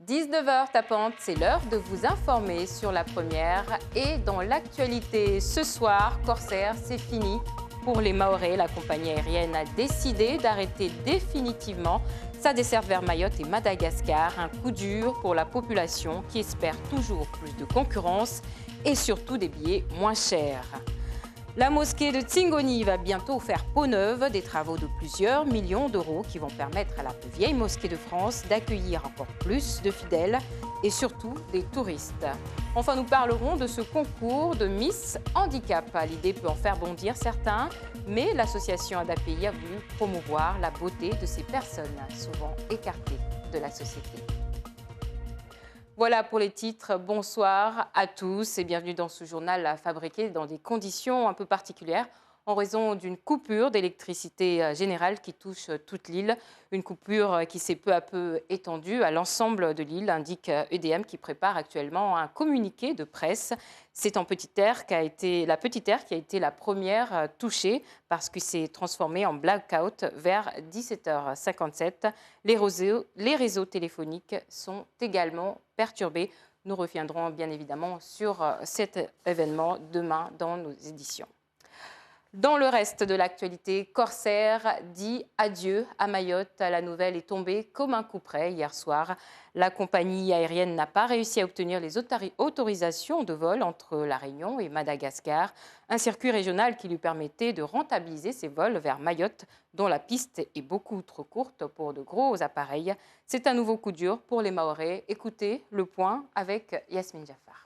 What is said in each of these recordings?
19h tapante, c'est l'heure de vous informer sur la première et dans l'actualité. Ce soir, Corsair, c'est fini. Pour les Mahorais, la compagnie aérienne a décidé d'arrêter définitivement sa desserte vers Mayotte et Madagascar. Un coup dur pour la population qui espère toujours plus de concurrence et surtout des billets moins chers. La mosquée de Tingoni va bientôt faire peau neuve, des travaux de plusieurs millions d'euros qui vont permettre à la plus vieille mosquée de France d'accueillir encore plus de fidèles et surtout des touristes. Enfin, nous parlerons de ce concours de Miss Handicap. L'idée peut en faire bondir certains, mais l'association ADAPI a voulu promouvoir la beauté de ces personnes souvent écartées de la société. Voilà pour les titres. Bonsoir à tous et bienvenue dans ce journal fabriqué dans des conditions un peu particulières en raison d'une coupure d'électricité générale qui touche toute l'île. Une coupure qui s'est peu à peu étendue à l'ensemble de l'île, indique EDM qui prépare actuellement un communiqué de presse. C'est en Petite Terre la Petite Terre qui a été la première touchée parce qu'il s'est transformé en blackout vers 17h57. Les réseaux téléphoniques sont également perturbés. Nous reviendrons bien évidemment sur cet événement demain dans nos éditions. Dans le reste de l'actualité, Corsair dit adieu à Mayotte. La nouvelle est tombée comme un coup près hier soir. La compagnie aérienne n'a pas réussi à obtenir les autorisations de vol entre La Réunion et Madagascar, un circuit régional qui lui permettait de rentabiliser ses vols vers Mayotte, dont la piste est beaucoup trop courte pour de gros appareils. C'est un nouveau coup dur pour les Mahorais. Écoutez le point avec Yasmine Jaffar.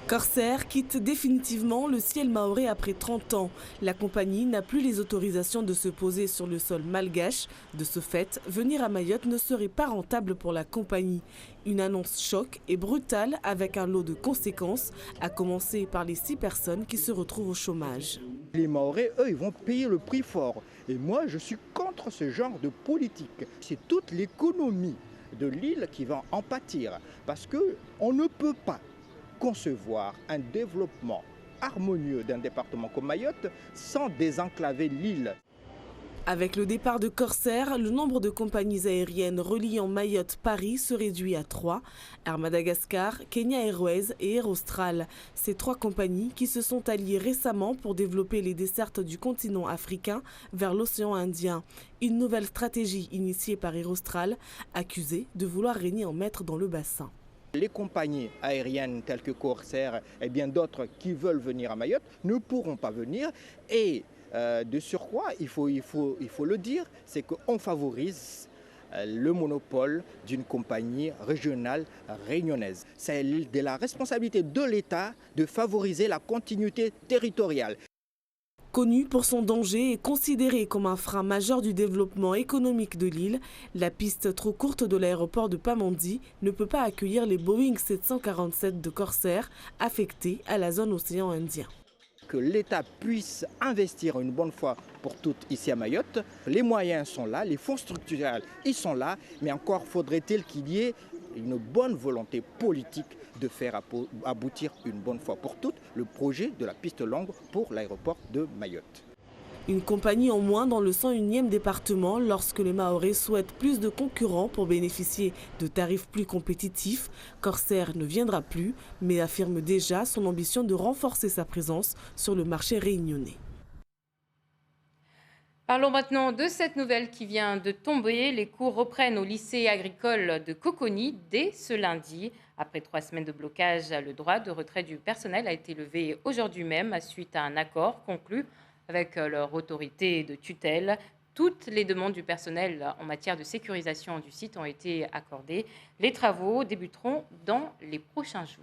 Corsair quitte définitivement le ciel mahorais après 30 ans. La compagnie n'a plus les autorisations de se poser sur le sol malgache. De ce fait, venir à Mayotte ne serait pas rentable pour la compagnie. Une annonce choc et brutale avec un lot de conséquences, à commencer par les 6 personnes qui se retrouvent au chômage. Les Mahorais, eux, ils vont payer le prix fort. Et moi, je suis contre ce genre de politique. C'est toute l'économie de l'île qui va en pâtir. Parce qu'on ne peut pas concevoir un développement harmonieux d'un département comme Mayotte sans désenclaver l'île. Avec le départ de Corsair, le nombre de compagnies aériennes reliant Mayotte-Paris se réduit à 3, Air Madagascar, Kenya Airways et Air Austral. Ces 3 compagnies qui se sont alliées récemment pour développer les dessertes du continent africain vers l'océan Indien. Une nouvelle stratégie initiée par Air Austral, accusée de vouloir régner en maître dans le bassin. Les compagnies aériennes telles que Corsair et bien d'autres qui veulent venir à Mayotte ne pourront pas venir. Et de surcroît, il faut le dire, c'est qu'on favorise le monopole d'une compagnie régionale réunionnaise. C'est de la responsabilité de l'État de favoriser la continuité territoriale. Connue pour son danger et considérée comme un frein majeur du développement économique de l'île, la piste trop courte de l'aéroport de Pamandzi ne peut pas accueillir les Boeing 747 de Corsair affectés à la zone océan Indien. Que l'État puisse investir une bonne fois pour toutes ici à Mayotte. Les moyens sont là, les fonds structurels, ils sont là, mais encore faudrait-il qu'il y ait une bonne volonté politique de faire aboutir une bonne fois pour toutes le projet de la piste longue pour l'aéroport de Mayotte. Une compagnie en moins dans le 101e département lorsque les Mahorais souhaitent plus de concurrents pour bénéficier de tarifs plus compétitifs. Corsair ne viendra plus, mais affirme déjà son ambition de renforcer sa présence sur le marché réunionnais. Parlons maintenant de cette nouvelle qui vient de tomber. Les cours reprennent au lycée agricole de Coconi dès ce lundi. Après 3 semaines de blocage, le droit de retrait du personnel a été levé aujourd'hui même suite à un accord conclu avec leur autorité de tutelle. Toutes les demandes du personnel en matière de sécurisation du site ont été accordées. Les travaux débuteront dans les prochains jours.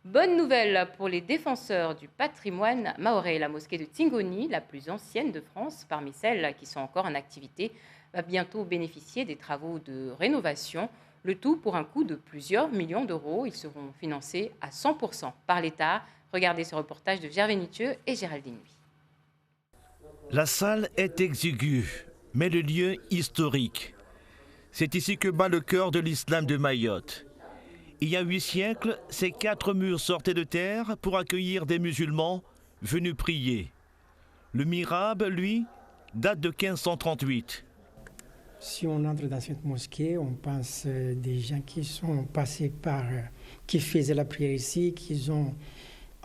Bonne nouvelle pour les défenseurs du patrimoine mahorais. La mosquée de Tingoni, la plus ancienne de France, parmi celles qui sont encore en activité, va bientôt bénéficier des travaux de rénovation. Le tout pour un coût de plusieurs millions d'euros. Ils seront financés à 100% par l'État. Regardez ce reportage de Gervais Nitieux et Géraldine Huy. La salle est exiguë, mais le lieu historique. C'est ici que bat le cœur de l'islam de Mayotte. Il y a 8 siècles, ces 4 murs sortaient de terre pour accueillir des musulmans venus prier. Le mihrab, lui, date de 1538. Si on entre dans cette mosquée, on pense des gens qui sont passés par, qui faisaient la prière ici, qui ont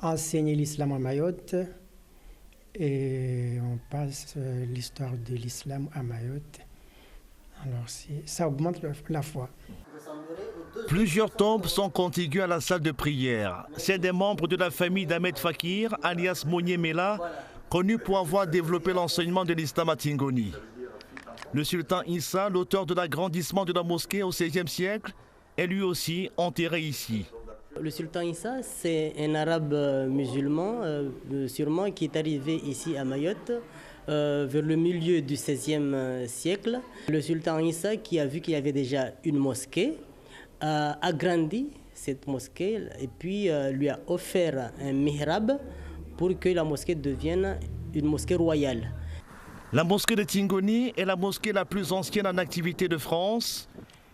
enseigné l'islam à Mayotte. Et on passe l'histoire de l'islam à Mayotte. Alors ça augmente la foi. Plusieurs tombes sont contiguës à la salle de prière. C'est des membres de la famille d'Ahmed Fakir, alias Mounié Mela, connu pour avoir développé l'enseignement de l'islam à Tingoni. Le sultan Issa, l'auteur de l'agrandissement de la mosquée au XVIe siècle, est lui aussi enterré ici. Le sultan Issa, c'est un arabe musulman, sûrement, qui est arrivé ici à Mayotte vers le milieu du XVIe siècle. Le sultan Issa, qui a vu qu'il y avait déjà une mosquée, a agrandi cette mosquée et puis lui a offert un mihrab pour que la mosquée devienne une mosquée royale. La mosquée de Tingoni est la mosquée la plus ancienne en activité de France.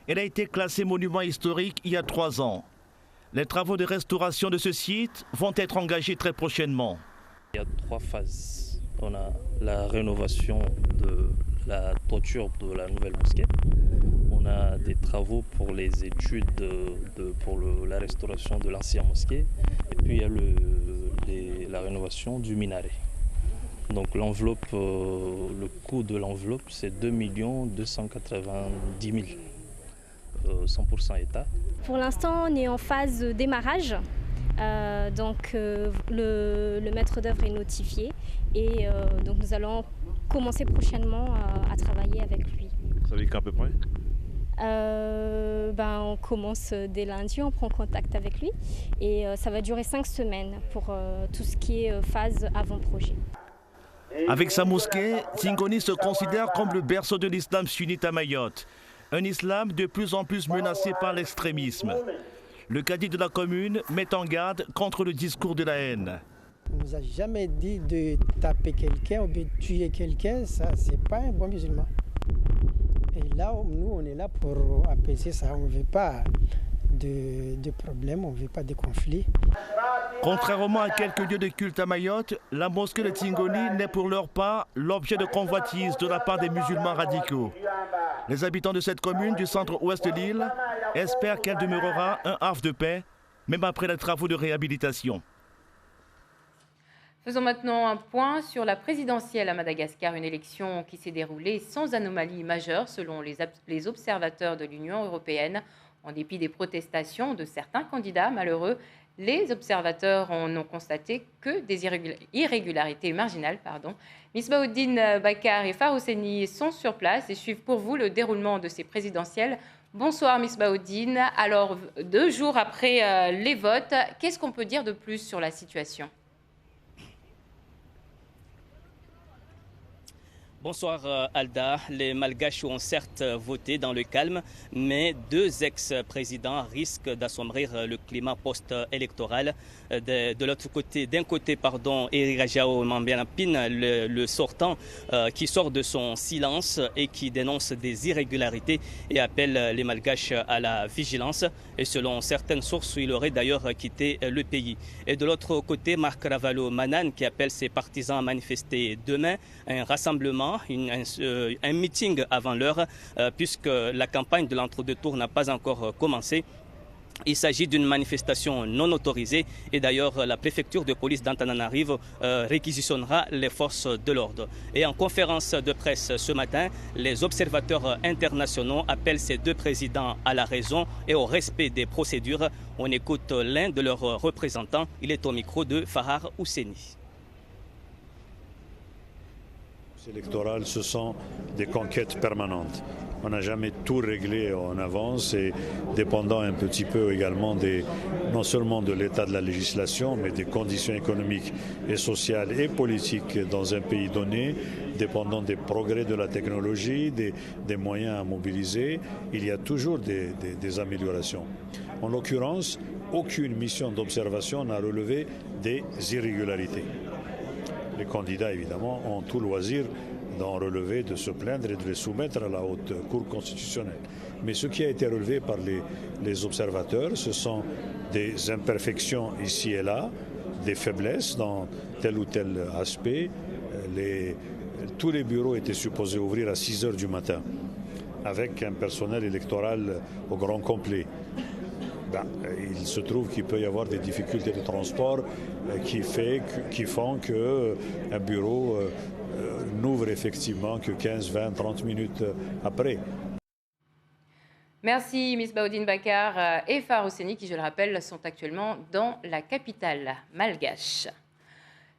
Elle a été classée monument historique il y a 3 ans. Les travaux de restauration de ce site vont être engagés très prochainement. Il y a 3 phases. On a la rénovation de la toiture de la nouvelle mosquée. On a des travaux pour les études pour la restauration de l'ancienne mosquée. Et puis il y a la rénovation du minaret. Donc l'enveloppe, le coût de l'enveloppe, c'est 2 290 000. 100% État. Pour l'instant, on est en phase de démarrage. Donc le maître d'œuvre est notifié et donc nous allons commencer prochainement à travailler avec lui. Vous savez qu'à peu près on commence dès lundi, on prend contact avec lui et ça va durer 5 semaines pour tout ce qui est phase avant-projet. Avec sa mosquée, Tingoni se considère comme le berceau de l'islam sunnite à Mayotte. Un islam de plus en plus menacé par l'extrémisme. Le cadi de la commune met en garde contre le discours de la haine. On ne nous a jamais dit de taper quelqu'un ou de tuer quelqu'un, ça c'est pas un bon musulman. Et là, nous on est là pour apaiser ça, on ne veut pas de problèmes, on ne veut pas de conflits. Contrairement à quelques lieux de culte à Mayotte, la mosquée de Tingoni n'est pour leur part l'objet de convoitise de la part des musulmans radicaux. Les habitants de cette commune du centre-ouest de l'île espèrent qu'elle demeurera un havre de paix, même après les travaux de réhabilitation. Faisons maintenant un point sur la présidentielle à Madagascar, une élection qui s'est déroulée sans anomalie majeure selon les observateurs de l'Union européenne. En dépit des protestations de certains candidats malheureux, les observateurs n'ont constaté que des irrégularités marginales. Misbahoudine Bakar et Farah Hosseini sont sur place et suivent pour vous le déroulement de ces présidentielles. Bonsoir Misbahoudine. Alors, 2 jours après les votes, qu'est-ce qu'on peut dire de plus sur la situation ? Bonsoir Alda. Les Malgaches ont certes voté dans le calme, mais 2 ex-présidents risquent d'assombrir le climat post-électoral. De l'autre côté, d'un côté, Éric Rajao Mambianapine, le sortant, qui sort de son silence et qui dénonce des irrégularités et appelle les Malgaches à la vigilance. Et selon certaines sources, il aurait d'ailleurs quitté le pays. Et de l'autre côté, Marc Ravalo Manan qui appelle ses partisans à manifester demain, un rassemblement, un meeting avant l'heure, puisque la campagne de l'entre-deux tours n'a pas encore commencé. Il s'agit d'une manifestation non autorisée et d'ailleurs la préfecture de police d'Antananarivo réquisitionnera les forces de l'ordre. Et en conférence de presse ce matin, les observateurs internationaux appellent ces 2 présidents à la raison et au respect des procédures. On écoute l'un de leurs représentants, il est au micro de Farah Hosseini. Électoral, ce sont des conquêtes permanentes. On n'a jamais tout réglé en avance et dépendant un petit peu également non seulement de l'état de la législation, mais des conditions économiques et sociales et politiques dans un pays donné, dépendant des progrès de la technologie, des moyens à mobiliser, il y a toujours des améliorations. En l'occurrence, aucune mission d'observation n'a relevé des irrégularités. Les candidats, évidemment, ont tout loisir d'en relever, de se plaindre et de les soumettre à la haute cour constitutionnelle. Mais ce qui a été relevé par les observateurs, ce sont des imperfections ici et là, des faiblesses dans tel ou tel aspect. Tous les bureaux étaient supposés ouvrir à 6 heures du matin. avec un personnel électoral au grand complet. Il se trouve qu'il peut y avoir des difficultés de transport qui font qu'un bureau n'ouvre effectivement que 15, 20, 30 minutes après. Merci Miss Baoudine Bakar et Farah Hosseini qui, je le rappelle, sont actuellement dans la capitale malgache.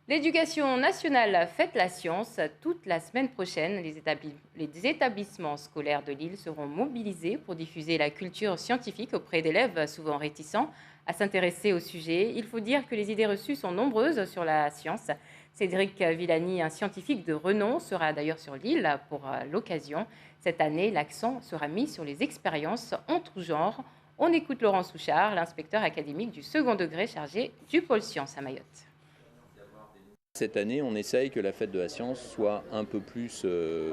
L'éducation nationale fête la science. Toute la semaine prochaine, les établissements scolaires de l'île seront mobilisés pour diffuser la culture scientifique auprès d'élèves souvent réticents à s'intéresser au sujet. Il faut dire que les idées reçues sont nombreuses sur la science. Cédric Villani, un scientifique de renom, sera d'ailleurs sur l'île pour l'occasion. Cette année, l'accent sera mis sur les expériences en tout genre. On écoute Laurent Souchard, l'inspecteur académique du second degré chargé du pôle sciences à Mayotte. Cette année, on essaye que la fête de la science soit un peu plus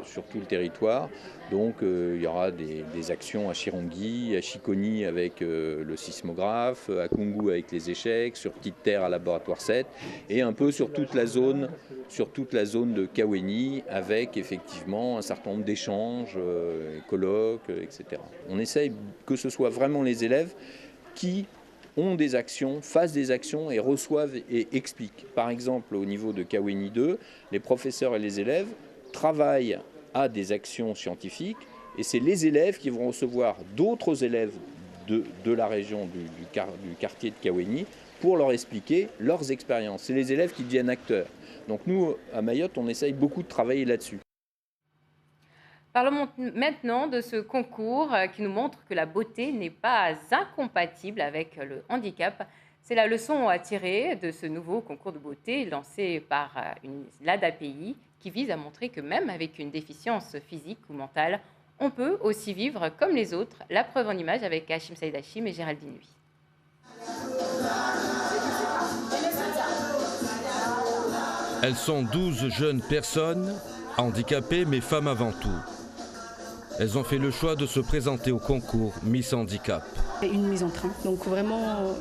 sur tout le territoire. Donc, il y aura des actions à Chirongui, à Chiconi avec le sismographe, à Kungu avec les échecs, sur Petite Terre à Laboratoire 7 et un peu sur toute la zone de Kaweni avec effectivement un certain nombre d'échanges, colloques, etc. On essaye que ce soit vraiment les élèves qui ont des actions, fassent des actions et reçoivent et expliquent. Par exemple, au niveau de Kaweni 2, les professeurs et les élèves travaillent à des actions scientifiques et c'est les élèves qui vont recevoir d'autres élèves de la région du quartier de Kaweni pour leur expliquer leurs expériences. C'est les élèves qui deviennent acteurs. Donc nous, à Mayotte, on essaye beaucoup de travailler là-dessus. Parlons maintenant de ce concours qui nous montre que la beauté n'est pas incompatible avec le handicap. C'est la leçon à tirer de ce nouveau concours de beauté lancé par l'ADAPI qui vise à montrer que même avec une déficience physique ou mentale, on peut aussi vivre comme les autres. La preuve en image avec Hachim Saïd Hachim et Géraldine Huy. Elles sont 12 jeunes personnes, handicapées mais femmes avant tout. Elles ont fait le choix de se présenter au concours Miss Handicap. Une mise en train, donc vraiment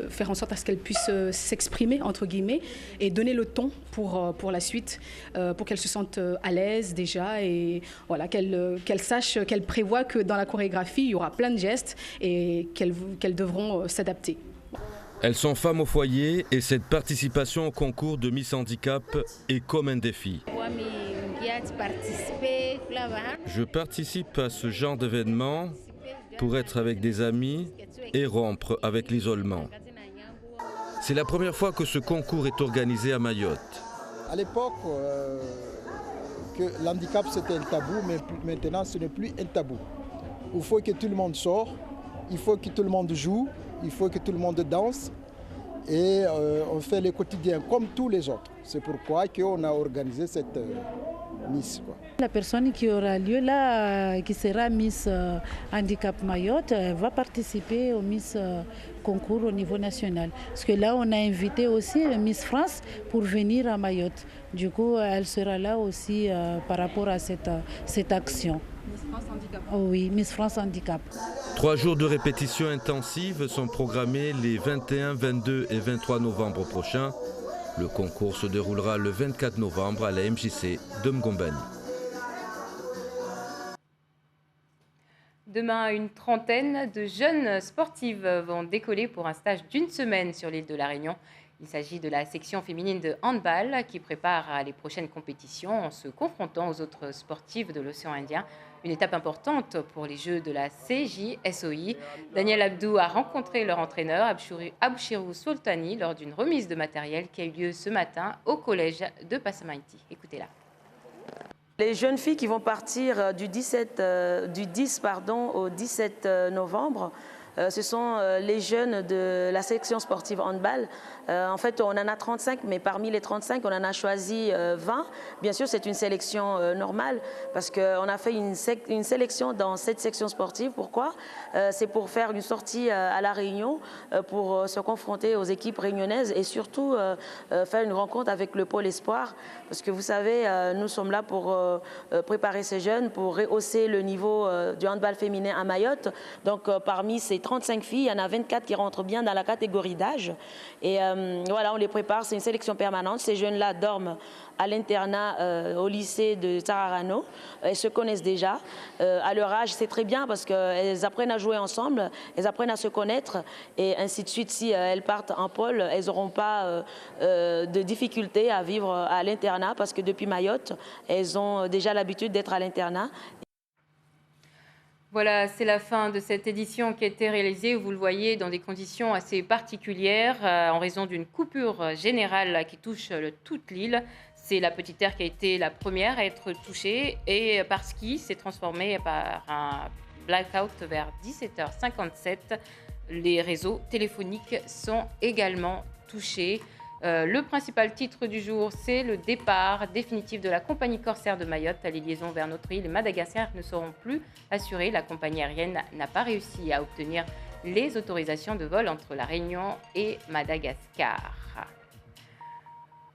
faire en sorte à ce qu'elles puissent s'exprimer, entre guillemets, et donner le ton pour la suite, pour qu'elles se sentent à l'aise déjà, et voilà, qu'elles sachent, qu'elles prévoient que dans la chorégraphie, il y aura plein de gestes et qu'elles devront s'adapter. Elles sont femmes au foyer et cette participation au concours de Miss Handicap est comme un défi. Je participe à ce genre d'événement pour être avec des amis et rompre avec l'isolement. C'est la première fois que ce concours est organisé à Mayotte. À l'époque, que l'handicap c'était un tabou, mais maintenant ce n'est plus un tabou. Il faut que tout le monde sorte, il faut que tout le monde joue, il faut que tout le monde danse et on fait le quotidien comme tous les autres. C'est pourquoi on a organisé cette Miss. La personne qui aura lieu là, qui sera Miss Handicap Mayotte, va participer au Miss concours au niveau national. Parce que là, on a invité aussi Miss France pour venir à Mayotte. Du coup, elle sera là aussi par rapport à cette action. Miss France Handicap. Oh oui, Miss France Handicap. 3 jours de répétition intensive sont programmés les 21, 22 et 23 novembre prochains. Le concours se déroulera le 24 novembre à la MJC de Mgombani. Demain, une trentaine de jeunes sportives vont décoller pour un stage d'1 semaine sur l'île de la Réunion. Il s'agit de la section féminine de handball qui prépare les prochaines compétitions en se confrontant aux autres sportives de l'océan Indien. Une étape importante pour les Jeux de la CJSOI. Daniel Abdou a rencontré leur entraîneur, Abouchirou Sultani, lors d'une remise de matériel qui a eu lieu ce matin au collège de Passamainti. Écoutez-la. Les jeunes filles qui vont partir du 10 au 17 novembre, ce sont les jeunes de la section sportive handball. En fait, on en a 35, mais parmi les 35, on en a choisi 20. Bien sûr, c'est une sélection normale parce qu'on a fait une sélection dans cette section sportive. Pourquoi? C'est pour faire une sortie à La Réunion, pour se confronter aux équipes réunionnaises et surtout faire une rencontre avec le pôle espoir. Parce que vous savez, nous sommes là pour préparer ces jeunes, pour rehausser le niveau du handball féminin à Mayotte. Donc, parmi ces 35 filles, il y en a 24 qui rentrent bien dans la catégorie d'âge. Et voilà, on les prépare, c'est une sélection permanente. Ces jeunes-là dorment à l'internat au lycée de Tararano. Elles se connaissent déjà. À leur âge, c'est très bien parce qu'elles apprennent à jouer ensemble, elles apprennent à se connaître et ainsi de suite. Si elles partent en pôle, elles n'auront pas de difficultés à vivre à l'internat parce que depuis Mayotte, elles ont déjà l'habitude d'être à l'internat. Voilà, c'est la fin de cette édition qui a été réalisée, vous le voyez, dans des conditions assez particulières en raison d'une coupure générale qui touche toute l'île. C'est la Petite Terre qui a été la première à être touchée et parce qu'il s'est transformé par un blackout vers 17h57. Les réseaux téléphoniques sont également touchés. Le principal titre du jour, c'est le départ définitif de la compagnie Corsair de Mayotte. Les liaisons vers notre île et Madagascar ne seront plus assurées. La compagnie aérienne n'a pas réussi à obtenir les autorisations de vol entre La Réunion et Madagascar.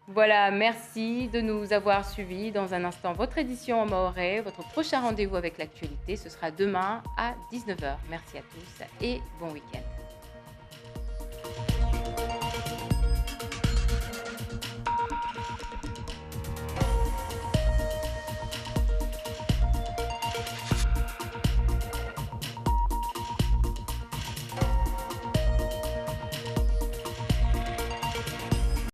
Voilà, merci de nous avoir suivis. Dans un instant, votre édition en mahorais, votre prochain rendez-vous avec l'actualité, ce sera demain à 19h. Merci à tous et bon week-end.